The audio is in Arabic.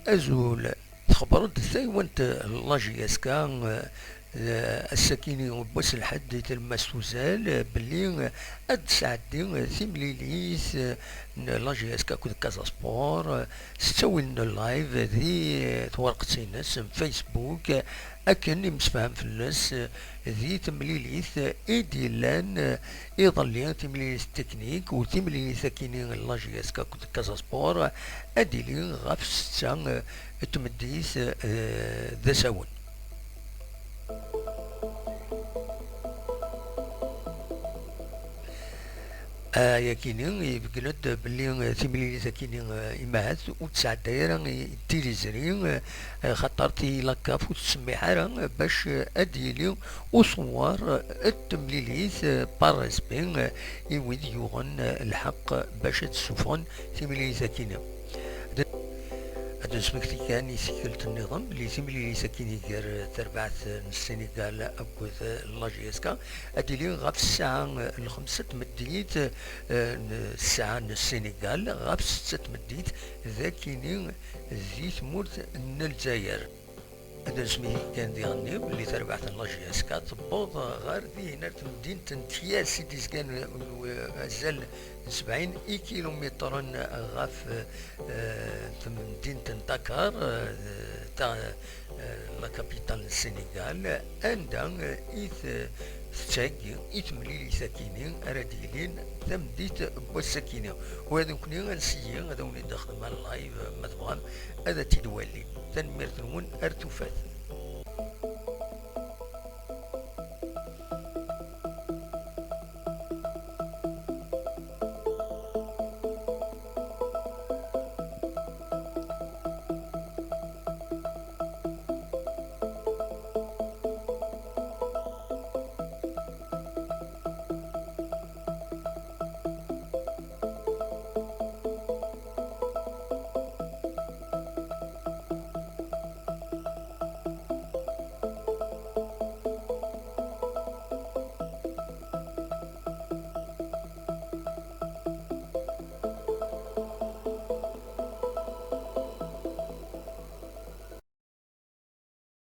أزول تخبرت ازاي وانت لاجي اسكا السكيني وبوس الحد المسوزال باللي اد ساعدين ثيمليليس لاجي اسكا كود كازا سبور ستوي اللايف ذي تورق سينس فيسبوك اكن مسفهم في الناس ذي تمليليث ايدي لان يظل تمليليث تكنيك وتمليليث كيني لاجي اسكا كود كازا سبور ادي لي غاف ستة تمديث ذا ساون يكيني يبقند بلي تيملي ذاكيني إمهات وتسع دايرة تيليزري خطرتي لاكاف وتسمي حارة باش أديلي وصور التمليليث بارسبين يويد يوغن الحق باش تسوفون تيملي ذاكيني هذا سمكتي كان يسكلت النظام اللي تيملي ساكيني غير تربعت السنغال أكوذ لاجيسكا أدي لي غاف الساعة الخمسة تمديت الساعة السنغال غاف ستة تمديت ذاكيني ذي ثمورت الجزائر هذا اسمه كان ديغني اللي تربعت لاجيسكا تبوض غير ذي هنا مدينة تياس سيدي كان مازال 70 كيلومترا غاف مدينة دكار تاع لا كابيتال السنغال عندها تشاكي مليلي ساكينين راديلين تمديت بوساكينة وهذا كوني غنسيي هذا ولي داخل مع اللايف ما تبغام هذا تيدوالي تنمير تنون ارتوفات